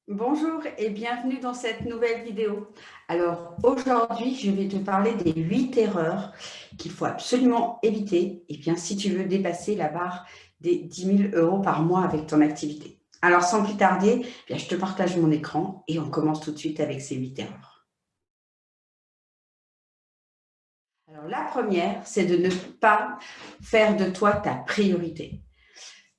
Bonjour et bienvenue dans cette nouvelle vidéo. Alors aujourd'hui, je vais te parler des 8 erreurs qu'il faut absolument éviter si tu veux dépasser la barre des 10 000 € par mois avec ton activité. Alors sans plus tarder, je te partage mon écran et on commence tout de suite avec ces 8 erreurs. Alors la première, c'est de ne pas faire de toi ta priorité.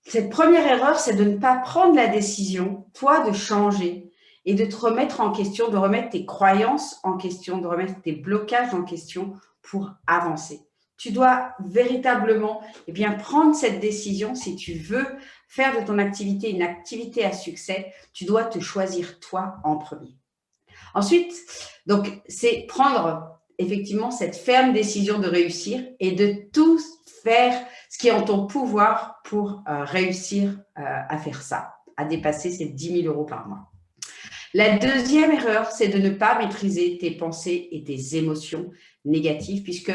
Cette première erreur, c'est de ne pas prendre la décision, toi, de changer et de te remettre en question, de remettre tes croyances en question, de remettre tes blocages en question pour avancer. Tu dois véritablement prendre cette décision. Si tu veux faire de ton activité une activité à succès, tu dois te choisir toi en premier. Ensuite, donc, c'est prendre effectivement cette ferme décision de réussir et de tout faire ce qui est en ton pouvoir pour réussir à faire ça, à dépasser ces 10 000 € par mois. La deuxième erreur, c'est de ne pas maîtriser tes pensées et tes émotions négatives, puisque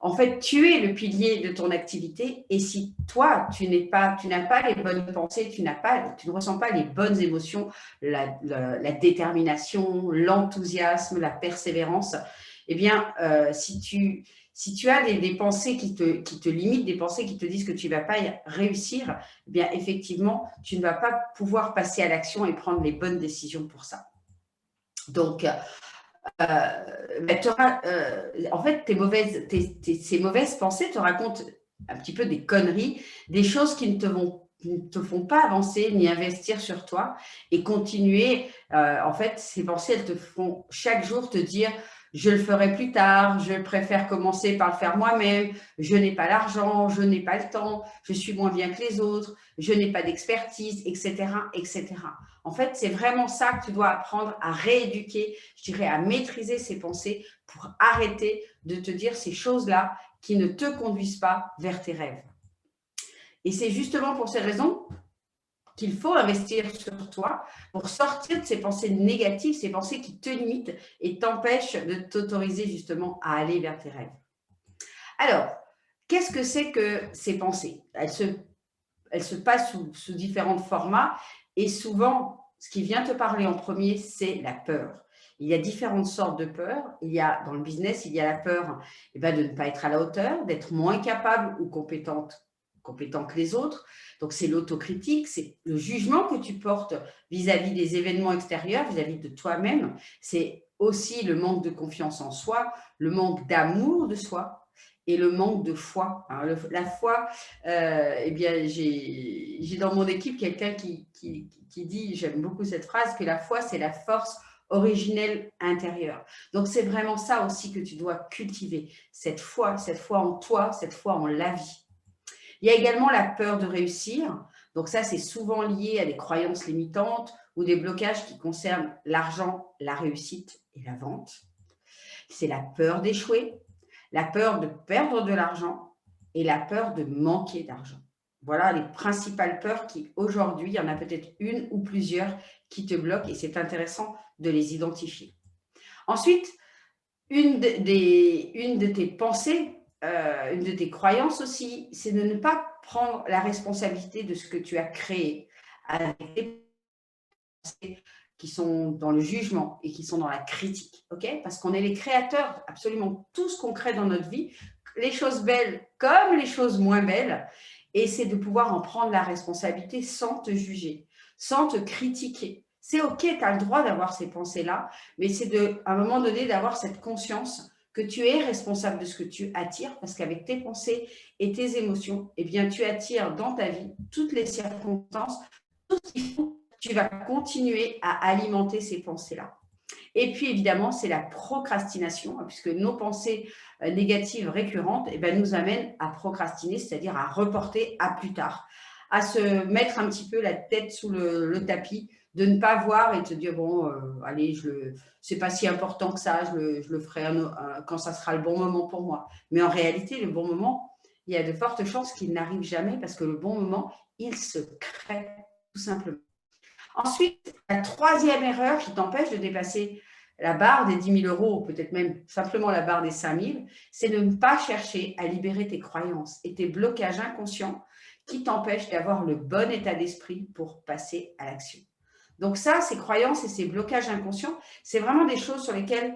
en fait, tu es le pilier de ton activité et si toi, tu n'as pas les bonnes pensées, tu ne ressens pas les bonnes émotions, la détermination, l'enthousiasme, la persévérance, si tu as des pensées qui te limitent, des pensées qui te disent que tu ne vas pas y réussir, effectivement, tu ne vas pas pouvoir passer à l'action et prendre les bonnes décisions pour ça. Donc, en fait, ces mauvaises pensées te racontent un petit peu des conneries, des choses qui ne te font pas avancer ni investir sur toi et continuer. En fait, ces pensées, elles te font chaque jour te dire je le ferai plus tard, je préfère commencer par le faire moi-même, je n'ai pas l'argent, je n'ai pas le temps, je suis moins bien que les autres, je n'ai pas d'expertise, etc., etc. En fait, c'est vraiment ça que tu dois apprendre à rééduquer, je dirais, à maîtriser ces pensées pour arrêter de te dire ces choses-là qui ne te conduisent pas vers tes rêves. Et c'est justement pour ces raisons qu'il faut investir sur toi pour sortir de ces pensées négatives, ces pensées qui te limitent et t'empêchent de t'autoriser justement à aller vers tes rêves. Alors, qu'est-ce que c'est que ces pensées? Elles se passent sous différents formats et souvent, ce qui vient te parler en premier, c'est la peur. Il y a différentes sortes de peurs. Dans le business, il y a la peur de ne pas être à la hauteur, d'être moins capable ou compétent que les autres. Donc, c'est l'autocritique, c'est le jugement que tu portes vis-à-vis des événements extérieurs, vis-à-vis de toi-même. C'est aussi le manque de confiance en soi, le manque d'amour de soi et le manque de foi. Alors, la foi, j'ai dans mon équipe quelqu'un qui dit, j'aime beaucoup cette phrase, que la foi, c'est la force originelle intérieure. Donc, c'est vraiment ça aussi que tu dois cultiver, cette foi en toi, cette foi en la vie. Il y a également la peur de réussir. Donc ça, c'est souvent lié à des croyances limitantes ou des blocages qui concernent l'argent, la réussite et la vente. C'est la peur d'échouer, la peur de perdre de l'argent et la peur de manquer d'argent. Voilà les principales peurs qui, aujourd'hui, il y en a peut-être une ou plusieurs qui te bloquent et c'est intéressant de les identifier. Ensuite, une de tes pensées, une de tes croyances aussi, c'est de ne pas prendre la responsabilité de ce que tu as créé avec tes pensées qui sont dans le jugement et qui sont dans la critique, ok? Parce qu'on est les créateurs, absolument tout ce qu'on crée dans notre vie, les choses belles comme les choses moins belles, et c'est de pouvoir en prendre la responsabilité sans te juger, sans te critiquer. C'est ok, tu as le droit d'avoir ces pensées-là, mais c'est à un moment donné d'avoir cette conscience que tu es responsable de ce que tu attires, parce qu'avec tes pensées et tes émotions, tu attires dans ta vie toutes les circonstances, tout ce qu'il faut, tu vas continuer à alimenter ces pensées-là. Et puis, évidemment, c'est la procrastination, puisque nos pensées négatives récurrentes nous amènent à procrastiner, c'est-à-dire à reporter à plus tard, à se mettre un petit peu la tête sous le tapis, de ne pas voir et te dire, bon, allez, c'est pas si important que ça, je le ferai quand ça sera le bon moment pour moi. Mais en réalité, le bon moment, il y a de fortes chances qu'il n'arrive jamais parce que le bon moment, il se crée tout simplement. Ensuite, la troisième erreur qui t'empêche de dépasser la barre des 10 000 €, ou peut-être même simplement la barre des 5 000, c'est de ne pas chercher à libérer tes croyances et tes blocages inconscients qui t'empêchent d'avoir le bon état d'esprit pour passer à l'action. Donc ça, ces croyances et ces blocages inconscients, c'est vraiment des choses sur lesquelles,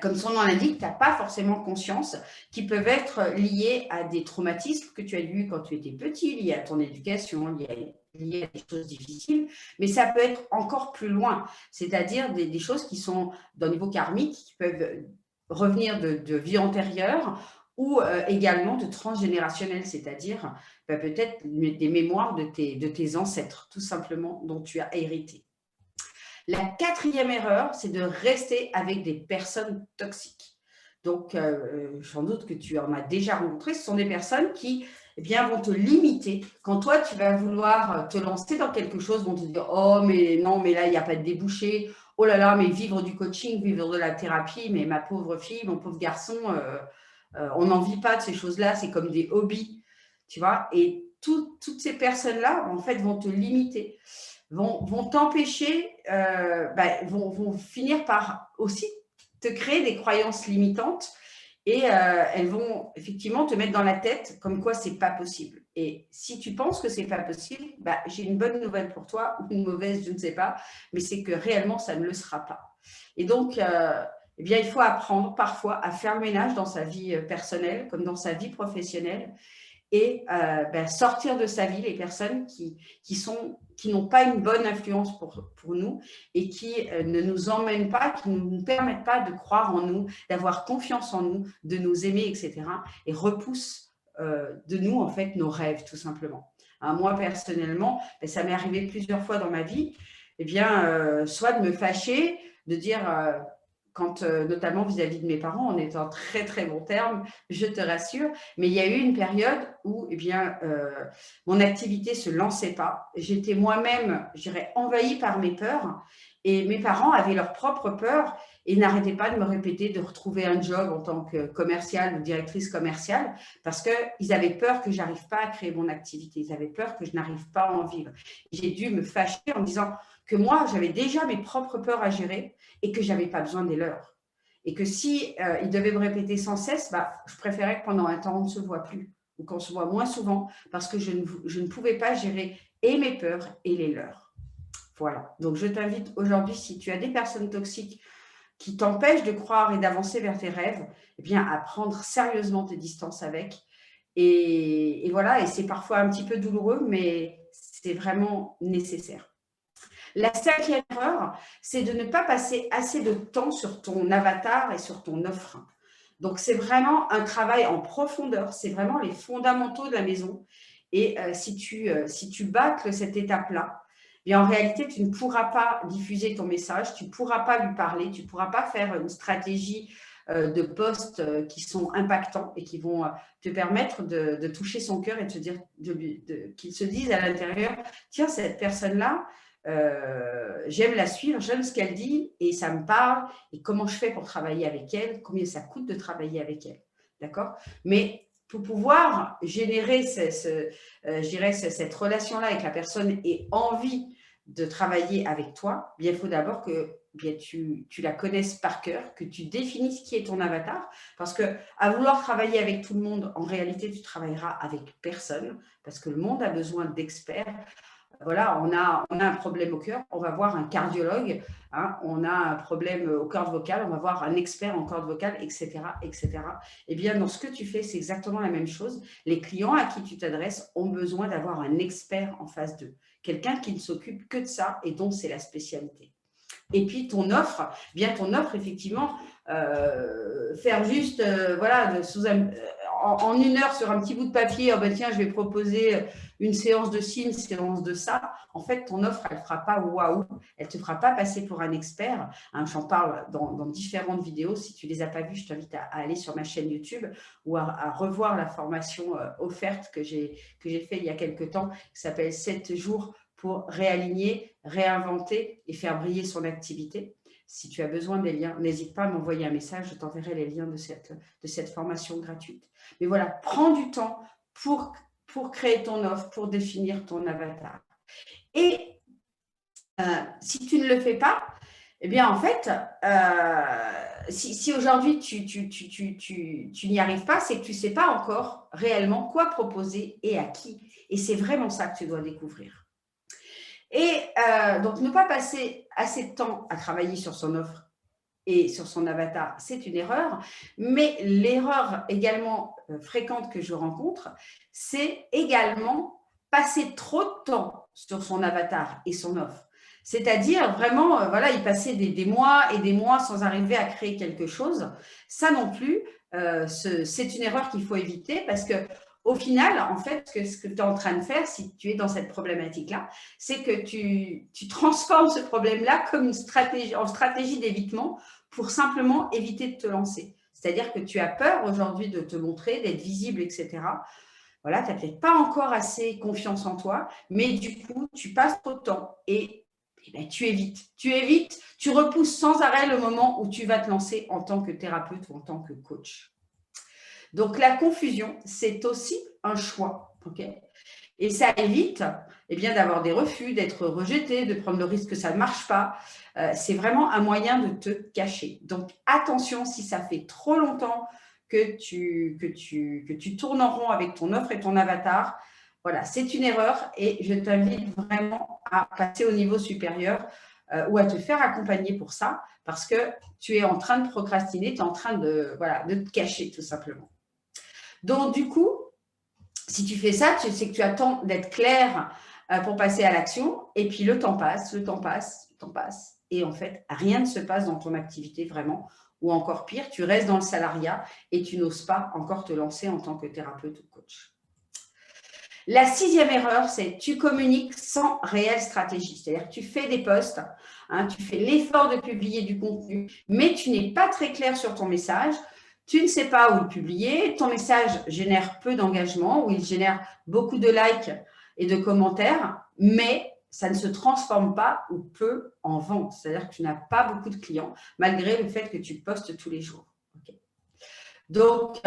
comme son nom l'indique, tu n'as pas forcément conscience, qui peuvent être liées à des traumatismes que tu as eus quand tu étais petit, liés à ton éducation, liés à des choses difficiles, mais ça peut être encore plus loin, c'est-à-dire des choses qui sont d'un niveau karmique, qui peuvent revenir de vie antérieure ou également de transgénérationnel, c'est-à-dire peut-être des mémoires de tes ancêtres, tout simplement, dont tu as hérité. La quatrième erreur, c'est de rester avec des personnes toxiques. Donc, sans doute que tu en as déjà rencontré, ce sont des personnes qui vont te limiter. Quand toi, tu vas vouloir te lancer dans quelque chose, vont te dire « Oh, mais non, mais là, il n'y a pas de débouché. Oh là là, mais vivre du coaching, vivre de la thérapie, mais ma pauvre fille, mon pauvre garçon, on n'en vit pas de ces choses-là, c'est comme des hobbies. » Tu vois, et toutes ces personnes-là, en fait, vont te limiter, vont t'empêcher, vont finir par aussi te créer des croyances limitantes et elles vont effectivement te mettre dans la tête comme quoi c'est pas possible. Et si tu penses que c'est pas possible, j'ai une bonne nouvelle pour toi, ou une mauvaise, je ne sais pas, mais c'est que réellement ça ne le sera pas. Et donc, il faut apprendre parfois à faire le ménage dans sa vie personnelle comme dans sa vie professionnelle et sortir de sa vie les personnes qui n'ont pas une bonne influence pour nous et qui ne nous emmènent pas, qui ne nous permettent pas de croire en nous, d'avoir confiance en nous, de nous aimer, etc. et repoussent de nous, en fait, nos rêves, tout simplement. Hein, moi, personnellement, ça m'est arrivé plusieurs fois dans ma vie, soit de me fâcher, de dire... quand, notamment vis-à-vis de mes parents, on est en très, très bons termes, je te rassure. Mais il y a eu une période où mon activité ne se lançait pas. J'étais moi-même, je dirais, envahie par mes peurs. Et mes parents avaient leurs propres peurs et n'arrêtaient pas de me répéter de retrouver un job en tant que commerciale ou directrice commerciale parce qu'ils avaient peur que je n'arrive pas à créer mon activité. Ils avaient peur que je n'arrive pas à en vivre. J'ai dû me fâcher en me disant que moi, j'avais déjà mes propres peurs à gérer et que je n'avais pas besoin des leurs. Et que si ils devaient me répéter sans cesse, je préférais que pendant un temps, on ne se voit plus ou qu'on se voit moins souvent parce que je ne pouvais pas gérer et mes peurs et les leurs. Voilà. Donc, je t'invite aujourd'hui, si tu as des personnes toxiques qui t'empêchent de croire et d'avancer vers tes rêves, à prendre sérieusement tes distances avec. Et voilà, et c'est parfois un petit peu douloureux, mais c'est vraiment nécessaire. La cinquième erreur, c'est de ne pas passer assez de temps sur ton avatar et sur ton offre. Donc, c'est vraiment un travail en profondeur. C'est vraiment les fondamentaux de la maison. Et si tu bâcles cette étape-là, en réalité, tu ne pourras pas diffuser ton message, tu ne pourras pas lui parler, tu ne pourras pas faire une stratégie de posts qui sont impactants et qui vont te permettre de toucher son cœur et de te dire, qu'il se dise à l'intérieur, tiens, cette personne-là, j'aime la suivre, j'aime ce qu'elle dit et ça me parle et comment je fais pour travailler avec elle, combien ça coûte de travailler avec elle, d'accord? Mais pour pouvoir générer cette relation-là avec la personne et envie de travailler avec toi, il faut d'abord que tu la connaisses par cœur, que tu définisses qui est ton avatar, parce que à vouloir travailler avec tout le monde, en réalité, tu travailleras avec personne, parce que le monde a besoin d'experts. Voilà, on a un problème au cœur, on va voir un cardiologue, hein, on a un problème aux cordes vocales, on va voir un expert en cordes vocales, etc., etc. Eh bien, dans ce que tu fais, c'est exactement la même chose. Les clients à qui tu t'adresses ont besoin d'avoir un expert en face d'eux, quelqu'un qui ne s'occupe que de ça et dont c'est la spécialité. Et puis, ton offre, effectivement, faire juste, en 1 heure sur un petit bout de papier, tiens, je vais proposer une séance de ci, une séance de ça. En fait, ton offre, elle ne fera pas waouh, elle ne te fera pas passer pour un expert. Hein, j'en parle dans différentes vidéos. Si tu ne les as pas vues, je t'invite à aller sur ma chaîne YouTube ou à revoir la formation offerte que j'ai fait il y a quelques temps, qui s'appelle 7 jours pour réaligner, réinventer et faire briller son activité. Si tu as besoin des liens, n'hésite pas à m'envoyer un message, je t'enverrai les liens de cette formation gratuite. Mais voilà, prends du temps pour créer ton offre, pour définir ton avatar. Et si tu ne le fais pas, en fait, si aujourd'hui tu n'y arrives pas, c'est que tu ne sais pas encore réellement quoi proposer et à qui. Et c'est vraiment ça que tu dois découvrir. Et donc, ne pas passer assez de temps à travailler sur son offre et sur son avatar, c'est une erreur. Mais l'erreur également fréquente que je rencontre, c'est également passer trop de temps sur son avatar et son offre. C'est-à-dire vraiment, voilà, y passer des mois et des mois sans arriver à créer quelque chose. Ça non plus, c'est une erreur qu'il faut éviter parce que au final, en fait, ce que tu es en train de faire, si tu es dans cette problématique-là, c'est que tu transformes ce problème-là comme une stratégie, en stratégie d'évitement pour simplement éviter de te lancer. C'est-à-dire que tu as peur aujourd'hui de te montrer, d'être visible, etc. Voilà, tu n'as peut-être pas encore assez confiance en toi, mais du coup, tu passes trop de temps et ben, tu évites, tu repousses sans arrêt le moment où tu vas te lancer en tant que thérapeute ou en tant que coach. Donc, la confusion, c'est aussi un choix. Okay, et ça évite eh bien, d'avoir des refus, d'être rejeté, de prendre le risque que ça ne marche pas. C'est vraiment un moyen de te cacher. Donc, attention si ça fait trop longtemps que tu tournes en rond avec ton offre et ton avatar. Voilà, c'est une erreur et je t'invite vraiment à passer au niveau supérieur ou à te faire accompagner pour ça parce que tu es en train de procrastiner, tu es en train de te cacher tout simplement. Donc, du coup, si tu fais ça, c'est que tu attends d'être clair pour passer à l'action et puis le temps passe, le temps passe, le temps passe et en fait, rien ne se passe dans ton activité vraiment ou encore pire, tu restes dans le salariat et tu n'oses pas encore te lancer en tant que thérapeute ou coach. La 6e erreur, c'est tu communiques sans réelle stratégie. C'est-à-dire que tu fais des posts, tu fais l'effort de publier du contenu, mais tu n'es pas très clair sur ton message. Tu ne sais pas où le publier. Ton message génère peu d'engagement ou il génère beaucoup de likes et de commentaires, mais ça ne se transforme pas ou peu en vente. C'est-à-dire que tu n'as pas beaucoup de clients malgré le fait que tu postes tous les jours. Okay. Donc,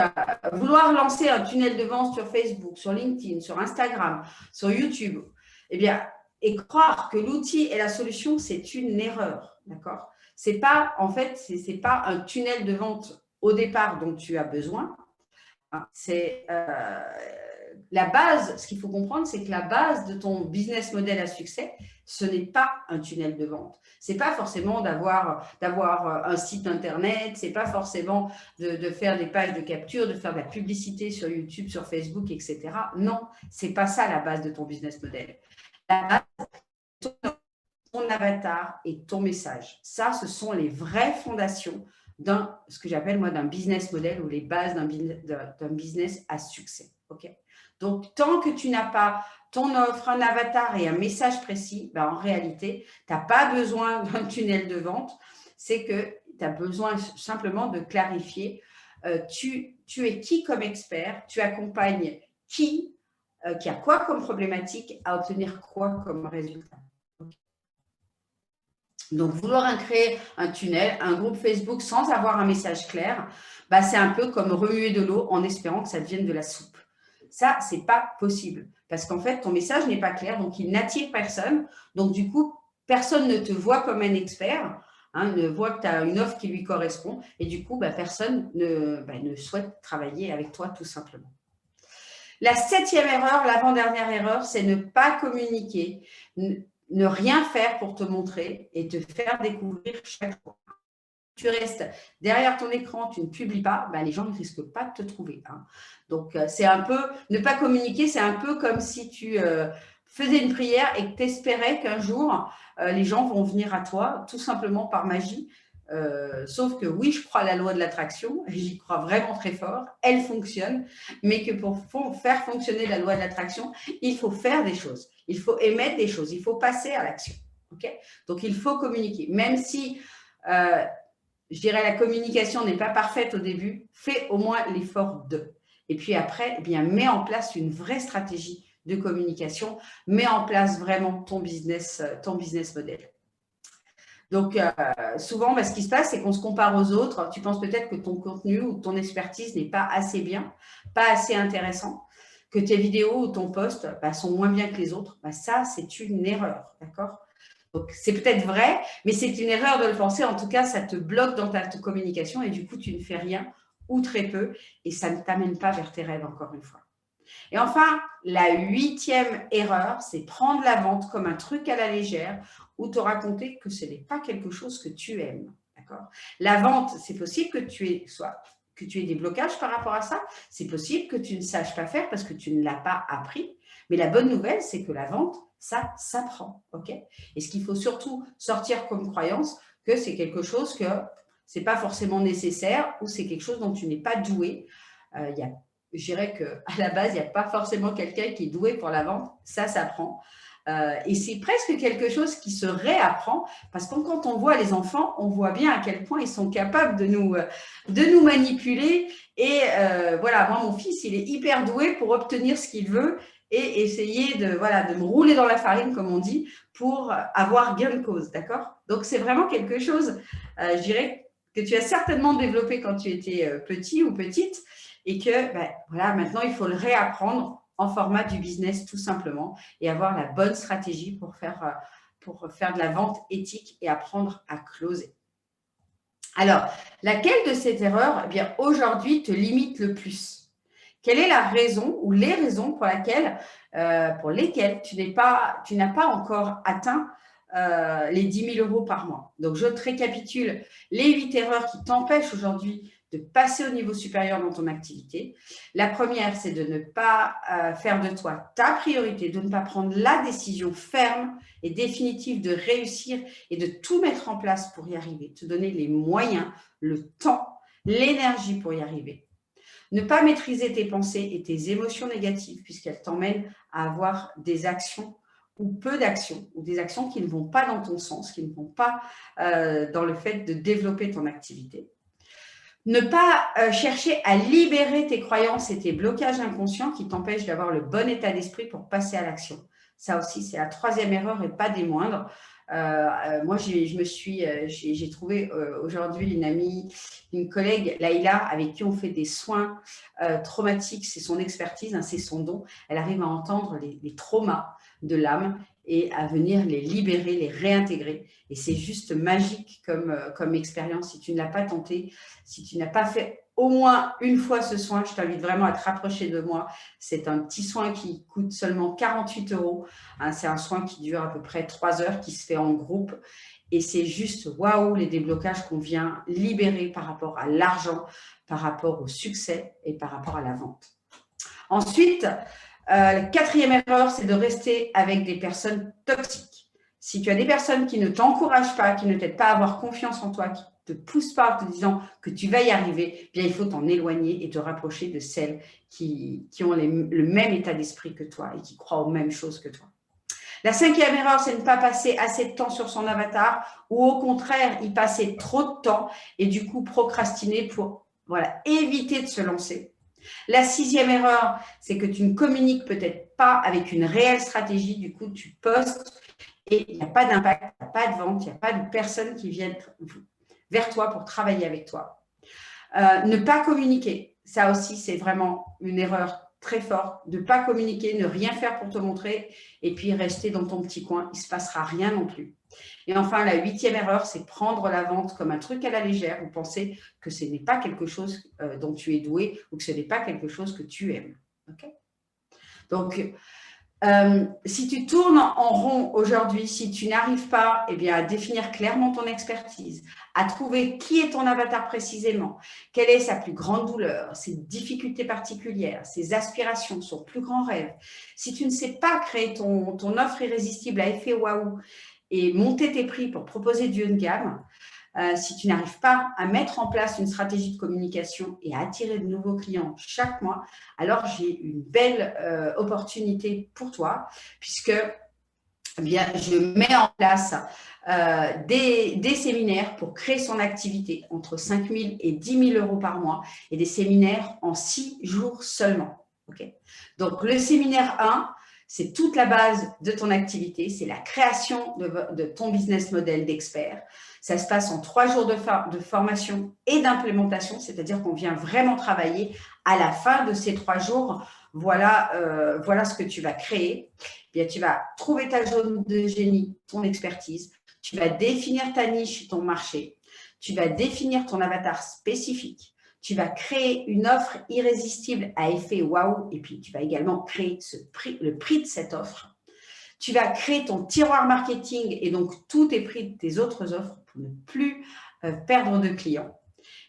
vouloir lancer un tunnel de vente sur Facebook, sur LinkedIn, sur Instagram, sur YouTube, eh bien, et croire que l'outil est la solution, c'est une erreur, d'accord ? C'est pas, en fait, c'est pas un tunnel de vente au départ dont tu as besoin. C'est la base, ce qu'il faut comprendre, c'est que la base de ton business model à succès, ce n'est pas un tunnel de vente. Ce n'est pas forcément d'avoir un site internet, ce n'est pas forcément de faire des pages de capture, de faire de la publicité sur YouTube, sur Facebook, etc. Non, ce n'est pas ça la base de ton business model. La base, c'est ton avatar et ton message. Ça, ce sont les vraies fondations ce que j'appelle moi d'un business model ou les bases d'un business à succès. Okay, donc, tant que tu n'as pas ton offre, un avatar et un message précis, ben, en réalité, tu n'as pas besoin d'un tunnel de vente. C'est que tu as besoin simplement de clarifier tu es qui comme expert, tu accompagnes qui a quoi comme problématique à obtenir quoi comme résultat. Donc, vouloir créer un tunnel, un groupe Facebook sans avoir un message clair, bah, c'est un peu comme remuer de l'eau en espérant que ça devienne de la soupe. Ça, ce n'est pas possible parce qu'en fait, ton message n'est pas clair, donc il n'attire personne. Donc, du coup, personne ne te voit comme un expert, ne voit que tu as une offre qui lui correspond et du coup, bah, personne ne souhaite travailler avec toi tout simplement. La 7e erreur, l'avant-dernière erreur, c'est ne pas communiquer, ne rien faire pour te montrer et te faire découvrir chaque fois. Tu restes derrière ton écran, tu ne publies pas, ben les gens ne risquent pas de te trouver. Donc, c'est un peu, ne pas communiquer, c'est un peu comme si tu faisais une prière et que tu espérais qu'un jour, les gens vont venir à toi, tout simplement par magie. Sauf que oui, je crois à la loi de l'attraction, j'y crois vraiment très fort, elle fonctionne, mais que pour faire fonctionner la loi de l'attraction, il faut faire des choses, il faut émettre des choses, il faut passer à l'action. Okay, donc, il faut communiquer, même si je dirais la communication n'est pas parfaite au début, fais au moins l'effort de. Et puis après, eh bien, mets en place une vraie stratégie de communication, mets en place vraiment ton business model. Donc, souvent, ce qui se passe, c'est qu'on se compare aux autres. Tu penses peut-être que ton contenu ou ton expertise n'est pas assez bien, pas assez intéressant, que tes vidéos ou ton post sont moins bien que les autres. Ça, c'est une erreur, d'accord ? Donc, c'est peut-être vrai, mais c'est une erreur de le penser. En tout cas, ça te bloque dans ta communication et du coup, tu ne fais rien ou très peu et ça ne t'amène pas vers tes rêves, encore une fois. Et enfin, la 8e erreur, c'est prendre la vente comme un truc à la légère ou te raconter que ce n'est pas quelque chose que tu aimes. D'accord ? La vente, c'est possible que tu aies des blocages par rapport à ça. C'est possible que tu ne saches pas faire parce que tu ne l'as pas appris. Mais la bonne nouvelle, c'est que la vente, ça s'apprend. OK ? Et ce qu'il faut surtout sortir comme croyance, que c'est quelque chose que ce n'est pas forcément nécessaire ou c'est quelque chose dont tu n'es pas doué. Je dirais qu'à la base, il n'y a pas forcément quelqu'un qui est doué pour la vente. Ça s'apprend. Et c'est presque quelque chose qui se réapprend parce que quand on voit les enfants, on voit bien à quel point ils sont capables de nous manipuler. Et voilà, moi, mon fils, il est hyper doué pour obtenir ce qu'il veut et essayer de me rouler dans la farine, comme on dit, pour avoir gain de cause. D'accord ? Donc, c'est vraiment quelque chose, je dirais, que tu as certainement développé quand tu étais petit ou petite et que maintenant, il faut le réapprendre en format du business tout simplement et avoir la bonne stratégie pour faire de la vente éthique et apprendre à closer. Alors, laquelle de ces erreurs, eh bien, aujourd'hui, te limite le plus ? Quelle est la raison ou les raisons pour lesquelles tu n'as pas encore atteint les 10 000 € par mois ? Donc, je te récapitule les 8 erreurs qui t'empêchent aujourd'hui de passer au niveau supérieur dans ton activité. La première, c'est de ne pas faire de toi ta priorité, de ne pas prendre la décision ferme et définitive de réussir et de tout mettre en place pour y arriver, te donner les moyens, le temps, l'énergie pour y arriver. Ne pas maîtriser tes pensées et tes émotions négatives puisqu'elles t'emmènent à avoir des actions ou peu d'actions, ou des actions qui ne vont pas dans ton sens, qui ne vont pas dans le fait de développer ton activité. Ne pas chercher à libérer tes croyances et tes blocages inconscients qui t'empêchent d'avoir le bon état d'esprit pour passer à l'action. Ça aussi, c'est la 3e erreur et pas des moindres. Moi, j'ai trouvé aujourd'hui une amie, une collègue, Laïla, avec qui on fait des soins traumatiques. C'est son expertise, c'est son don. Elle arrive à entendre les traumas de l'âme et à venir les libérer, les réintégrer. Et c'est juste magique comme expérience. Si tu ne l'as pas tenté, si tu n'as pas fait au moins une fois ce soin, je t'invite vraiment à te rapprocher de moi. C'est un petit soin qui coûte seulement 48 €. C'est un soin qui dure à peu près 3 heures, qui se fait en groupe. Et c'est juste waouh, les déblocages qu'on vient libérer par rapport à l'argent, par rapport au succès et par rapport à la vente. Ensuite, la 4e erreur, c'est de rester avec des personnes toxiques. Si tu as des personnes qui ne t'encouragent pas, qui ne t'aident pas à avoir confiance en toi, qui ne te poussent pas en te disant que tu vas y arriver, bien il faut t'en éloigner et te rapprocher de celles qui ont le même état d'esprit que toi et qui croient aux mêmes choses que toi. La 5e erreur, c'est de ne pas passer assez de temps sur son avatar ou au contraire, y passer trop de temps et du coup procrastiner pour éviter de se lancer. La 6e erreur, c'est que tu ne communiques peut-être pas avec une réelle stratégie. Du coup, tu postes et il n'y a pas d'impact, il n'y a pas de vente, il n'y a pas de personnes qui viennent vers toi pour travailler avec toi. Ne pas communiquer, ça aussi, c'est vraiment une erreur très forte. De ne pas communiquer, ne rien faire pour te montrer et puis rester dans ton petit coin. Il ne se passera rien non plus. Et enfin, la 8e erreur, c'est prendre la vente comme un truc à la légère ou penser que ce n'est pas quelque chose dont tu es doué ou que ce n'est pas quelque chose que tu aimes. Okay ? Donc, si tu tournes en rond aujourd'hui, si tu n'arrives pas à définir clairement ton expertise, à trouver qui est ton avatar précisément, quelle est sa plus grande douleur, ses difficultés particulières, ses aspirations, son plus grand rêve, si tu ne sais pas créer ton offre irrésistible à effet waouh et monter tes prix pour proposer du haut de gamme, si tu n'arrives pas à mettre en place une stratégie de communication et à attirer de nouveaux clients chaque mois, alors j'ai une belle opportunité pour toi puisque je mets en place des séminaires pour créer son activité entre 5 000 et 10 000 € par mois et des séminaires en 6 jours seulement. Okay ? Donc, le séminaire 1, c'est toute la base de ton activité, c'est la création de ton business model d'expert. Ça se passe en 3 jours de formation et d'implémentation, c'est-à-dire qu'on vient vraiment travailler à la fin de ces 3 jours. Voilà ce que tu vas créer. Bien, tu vas trouver ta zone de génie, ton expertise. Tu vas définir ta niche, ton marché. Tu vas définir ton avatar spécifique. tu vas créer une offre irrésistible à effet waouh, et puis tu vas également créer le prix de cette offre. Tu vas créer ton tiroir marketing et donc tous tes prix de tes autres offres pour ne plus perdre de clients.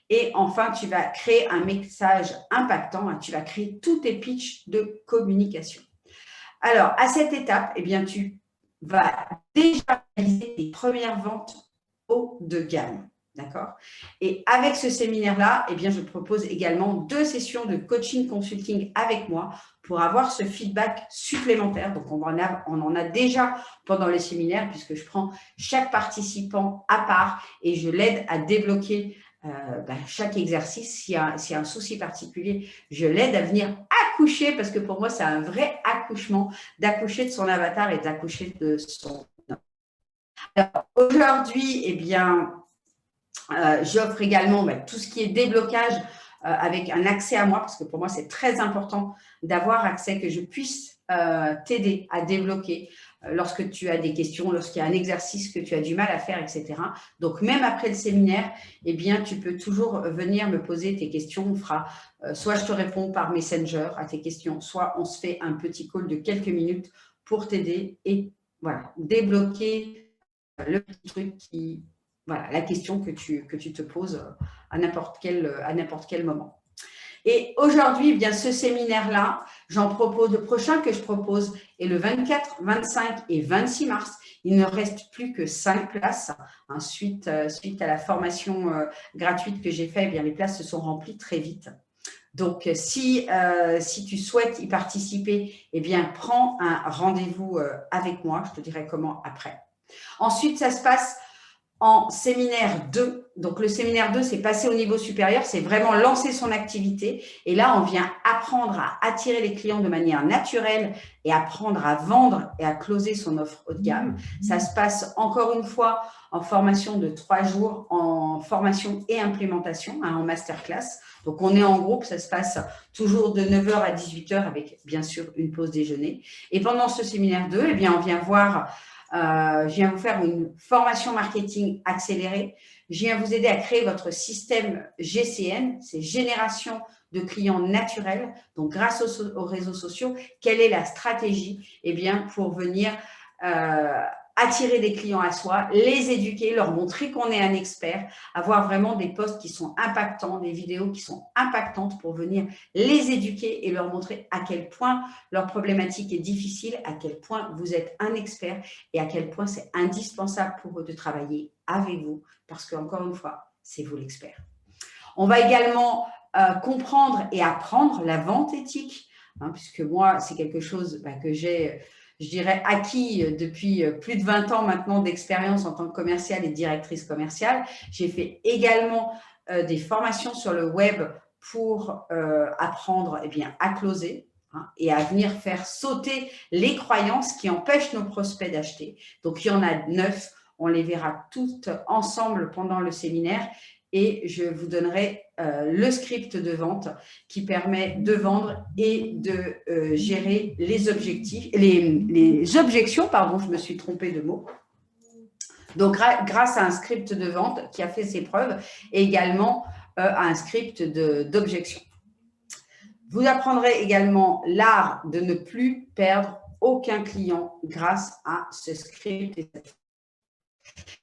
Et enfin, tu vas créer un message impactant, tu vas créer tous tes pitchs de communication. Alors, à cette étape, eh bien, tu vas déjà réaliser tes premières ventes haut de gamme. D'accord? Et avec ce séminaire-là, eh bien, je propose également 2 sessions de coaching consulting avec moi pour avoir ce feedback supplémentaire. Donc, on en a déjà pendant le séminaire puisque je prends chaque participant à part et je l'aide à débloquer chaque exercice. S'il y a un souci particulier, je l'aide à venir accoucher parce que pour moi, c'est un vrai accouchement d'accoucher de son avatar et d'accoucher de son… Alors, aujourd'hui, eh bien, j'offre également tout ce qui est déblocage avec un accès à moi, parce que pour moi, c'est très important d'avoir accès, que je puisse t'aider à débloquer lorsque tu as des questions, lorsqu'il y a un exercice que tu as du mal à faire, etc. Donc, même après le séminaire, eh bien, tu peux toujours venir me poser tes questions. On fera, soit je te réponds par Messenger à tes questions, soit on se fait un petit call de quelques minutes pour t'aider et voilà, débloquer le petit truc qui… Voilà, la question que tu te poses à n'importe quel moment. Et aujourd'hui, eh bien, ce séminaire-là, le prochain que je propose est le 24, 25 et 26 mars. Il ne reste plus que 5 places. Suite à la formation gratuite que j'ai faite, eh bien, les places se sont remplies très vite. Donc, si tu souhaites y participer, eh bien, prends un rendez-vous avec moi. Je te dirai comment après. Ensuite, ça se passe en séminaire 2. Donc, le séminaire 2, c'est passer au niveau supérieur, c'est vraiment lancer son activité. Et là, on vient apprendre à attirer les clients de manière naturelle et apprendre à vendre et à closer son offre haut de gamme. Ça se passe encore une fois en formation de 3 jours, en formation et implémentation, en masterclass. Donc, on est en groupe, ça se passe toujours de 9h à 18h avec, bien sûr, une pause déjeuner. Et pendant ce séminaire 2, eh bien, on vient voir… je viens vous faire une formation marketing accélérée. Je viens vous aider à créer votre système GCN, c'est génération de clients naturels. Donc, grâce aux réseaux sociaux, quelle est la stratégie? Eh bien, pour venir attirer des clients à soi, les éduquer, leur montrer qu'on est un expert, avoir vraiment des posts qui sont impactants, des vidéos qui sont impactantes pour venir les éduquer et leur montrer à quel point leur problématique est difficile, à quel point vous êtes un expert et à quel point c'est indispensable pour eux de travailler avec vous parce qu'encore une fois, c'est vous l'expert. On va également comprendre et apprendre la vente éthique, puisque moi, c'est quelque chose que j'ai… je dirais, acquis depuis plus de 20 ans maintenant d'expérience en tant que commerciale et directrice commerciale. J'ai fait également des formations sur le web pour apprendre à closer et à venir faire sauter les croyances qui empêchent nos prospects d'acheter. Donc, il y en a 9. On les verra toutes ensemble pendant le séminaire. Et je vous donnerai le script de vente qui permet de vendre et de gérer les objectifs, les objections, pardon, je me suis trompée de mot. Donc, grâce à un script de vente qui a fait ses preuves et également à un script d'objection. Vous apprendrez également l'art de ne plus perdre aucun client grâce à ce script.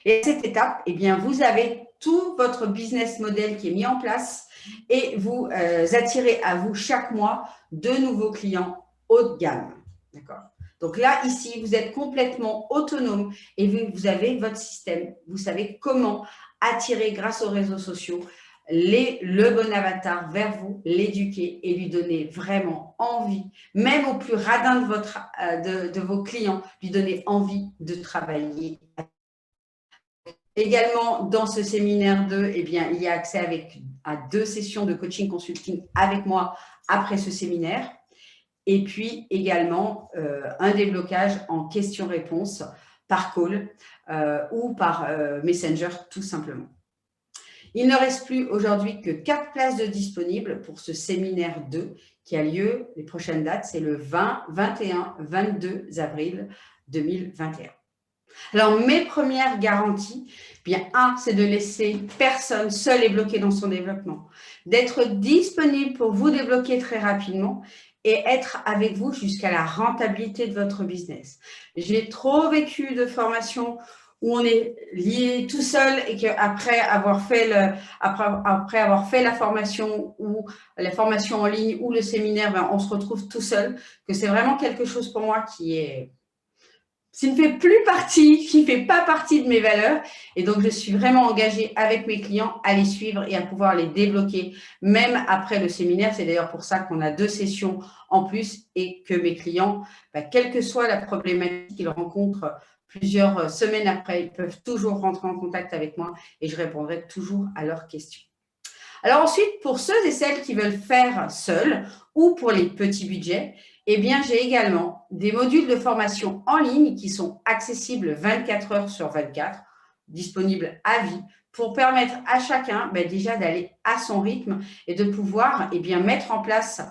Et à cette étape, eh bien, vous avez tout votre business model qui est mis en place et vous attirez à vous chaque mois de nouveaux clients haut de gamme. D'accord ? Donc là, ici, vous êtes complètement autonome et vous avez votre système. Vous savez comment attirer grâce aux réseaux sociaux le bon avatar vers vous, l'éduquer et lui donner vraiment envie, même au plus radin de vos clients, lui donner envie de travailler. Également, dans ce séminaire 2, eh bien, il y a accès à 2 sessions de coaching consulting avec moi après ce séminaire. Et puis également, un déblocage en questions-réponses par call ou par Messenger, tout simplement. Il ne reste plus aujourd'hui que 4 places de disponibles pour ce séminaire 2 qui a lieu, les prochaines dates, c'est le 20, 21, 22 avril 2021. Alors, mes premières garanties, bien, c'est de laisser personne seul et bloqué dans son développement, d'être disponible pour vous débloquer très rapidement et être avec vous jusqu'à la rentabilité de votre business. J'ai trop vécu de formations où on est lié tout seul et qu'après avoir fait après avoir fait la formation ou la formation en ligne ou le séminaire, ben, on se retrouve tout seul, que c'est vraiment quelque chose pour moi qui ne fait plus partie, qui ne fait pas partie de mes valeurs. Et donc, je suis vraiment engagée avec mes clients à les suivre et à pouvoir les débloquer, même après le séminaire. C'est d'ailleurs pour ça qu'on a 2 sessions en plus et que mes clients, quelle que soit la problématique qu'ils rencontrent plusieurs semaines après, ils peuvent toujours rentrer en contact avec moi et je répondrai toujours à leurs questions. Alors ensuite, pour ceux et celles qui veulent faire seuls ou pour les petits budgets, eh bien, j'ai également des modules de formation en ligne qui sont accessibles 24 heures sur 24, disponibles à vie, pour permettre à chacun déjà d'aller à son rythme et de pouvoir mettre en place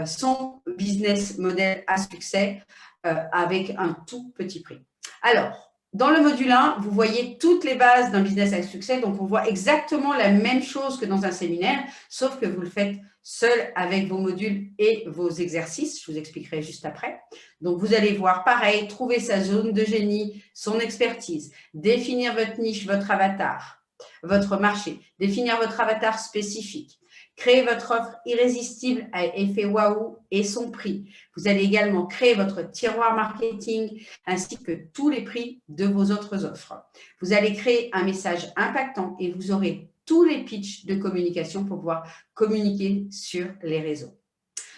son business model à succès avec un tout petit prix. Alors, dans le module 1, vous voyez toutes les bases d'un business à succès. Donc, on voit exactement la même chose que dans un séminaire, sauf que vous le faites seul avec vos modules et vos exercices. Je vous expliquerai juste après. Donc, vous allez voir, pareil, trouver sa zone de génie, son expertise, définir votre niche, votre avatar, votre marché, définir votre avatar spécifique, créer votre offre irrésistible à effet waouh et son prix. Vous allez également créer votre tiroir marketing ainsi que tous les prix de vos autres offres. Vous allez créer un message impactant et vous aurez tous les pitchs de communication pour pouvoir communiquer sur les réseaux.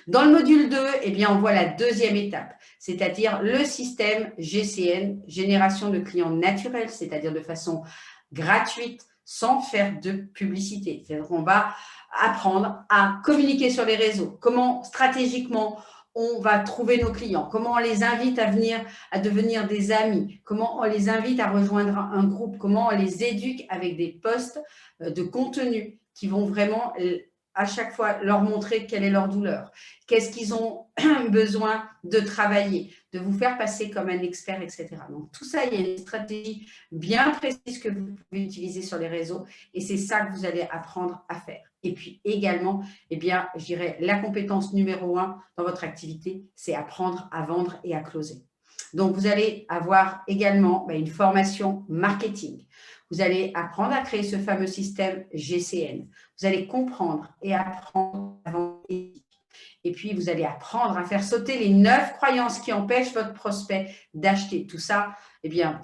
Dans le module 2, on voit la deuxième étape, c'est-à-dire le système GCN, génération de clients naturels, c'est-à-dire de façon gratuite, sans faire de publicité. C'est-à-dire qu'on va apprendre à communiquer sur les réseaux, comment stratégiquement on va trouver nos clients, comment on les invite à venir, à devenir des amis, comment on les invite à rejoindre un groupe, comment on les éduque avec des posts de contenu qui vont vraiment à chaque fois leur montrer quelle est leur douleur, qu'est-ce qu'ils ont besoin de travailler, de vous faire passer comme un expert, etc. Donc tout ça, il y a une stratégie bien précise que vous pouvez utiliser sur les réseaux et c'est ça que vous allez apprendre à faire. Et puis également, je dirais la compétence numéro 1 dans votre activité, c'est apprendre à vendre et à closer. Donc, vous allez avoir également une formation marketing. Vous allez apprendre à créer ce fameux système GCN. Vous allez comprendre et apprendre à vendre éthique. Et puis, vous allez apprendre à faire sauter les 9 croyances qui empêchent votre prospect d'acheter. Tout ça,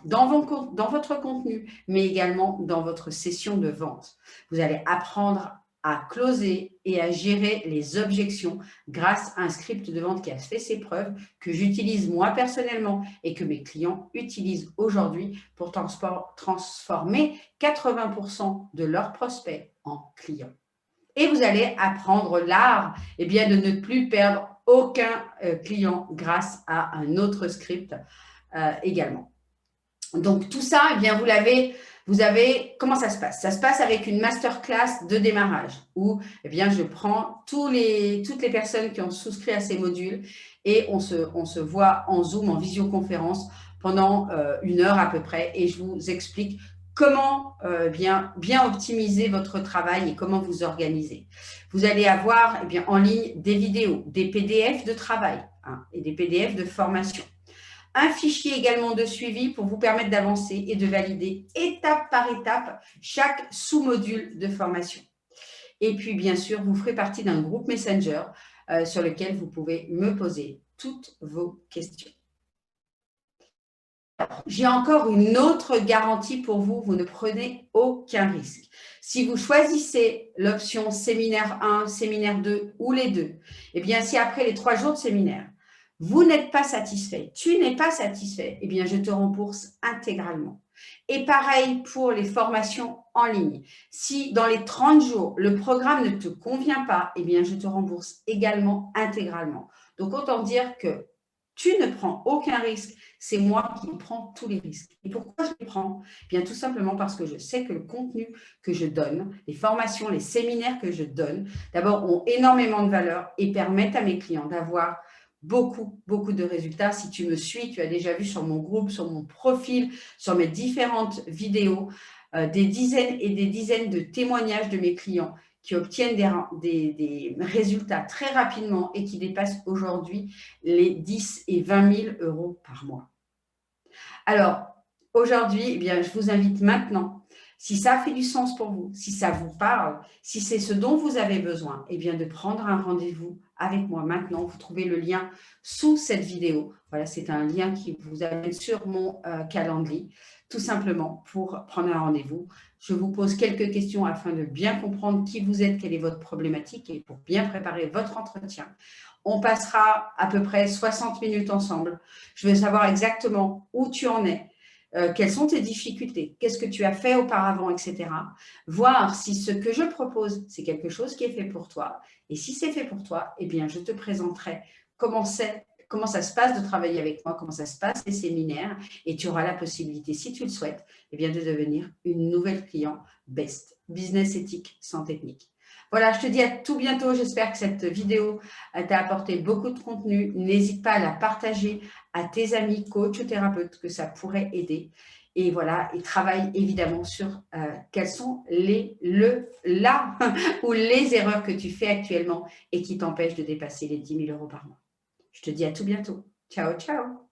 dans votre contenu, mais également dans votre session de vente. Vous allez apprendre à closer et à gérer les objections grâce à un script de vente qui a fait ses preuves, que j'utilise moi personnellement et que mes clients utilisent aujourd'hui pour transformer 80% de leurs prospects en clients. Et vous allez apprendre l'art de ne plus perdre aucun client grâce à un autre script également. Donc, tout ça, vous avez, comment ça se passe? Ça se passe avec une masterclass de démarrage où je prends toutes les personnes qui ont souscrit à ces modules et on se voit en Zoom, en visioconférence pendant 1 heure à peu près et je vous explique comment bien optimiser votre travail et comment vous organiser. Vous allez avoir en ligne des vidéos, des PDF de travail et des PDF de formation. Un fichier également de suivi pour vous permettre d'avancer et de valider étape par étape chaque sous-module de formation. Et puis, bien sûr, vous ferez partie d'un groupe Messenger sur lequel vous pouvez me poser toutes vos questions. J'ai encore une autre garantie pour vous, vous ne prenez aucun risque. Si vous choisissez l'option séminaire 1, séminaire 2 ou les deux, si après les 3 jours de séminaire, vous n'êtes pas satisfait, tu n'es pas satisfait, je te rembourse intégralement. Et pareil pour les formations en ligne. Si dans les 30 jours, le programme ne te convient pas, je te rembourse également intégralement. Donc, autant dire que tu ne prends aucun risque, c'est moi qui prends tous les risques. Et pourquoi je les prends? Tout simplement parce que je sais que le contenu que je donne, les formations, les séminaires que je donne, d'abord ont énormément de valeur et permettent à mes clients d'avoir beaucoup, beaucoup de résultats. Si tu me suis, tu as déjà vu sur mon groupe, sur mon profil, sur mes différentes vidéos, des dizaines et des dizaines de témoignages de mes clients qui obtiennent des résultats très rapidement et qui dépassent aujourd'hui les 10 et 20 000 euros par mois. Alors, aujourd'hui, eh bien, je vous invite maintenant, si ça fait du sens pour vous, si ça vous parle, si c'est ce dont vous avez besoin, eh bien, de prendre un rendez-vous avec moi maintenant. Vous trouvez le lien sous cette vidéo. Voilà, c'est un lien qui vous amène sur mon calendrier, tout simplement pour prendre un rendez-vous. Je vous pose quelques questions afin de bien comprendre qui vous êtes, quelle est votre problématique et pour bien préparer votre entretien. On passera à peu près 60 minutes ensemble. Je veux savoir exactement où tu en es, quelles sont tes difficultés, qu'est-ce que tu as fait auparavant, etc. Voir si ce que je propose, c'est quelque chose qui est fait pour toi. Et si c'est fait pour toi, eh bien, je te présenterai comment ça se passe de travailler avec moi, comment ça se passe les séminaires, et tu auras la possibilité, si tu le souhaites, eh bien, de devenir une nouvelle client BEST, Business Éthique sans technique. Voilà, je te dis à tout bientôt. J'espère que cette vidéo t'a apporté beaucoup de contenu. N'hésite pas à la partager à tes amis coachs ou thérapeutes que ça pourrait aider. Et voilà, et travaille évidemment sur quelles sont là ou les erreurs que tu fais actuellement et qui t'empêchent de dépasser les 10 000 euros par mois. Je te dis à tout bientôt. Ciao, ciao.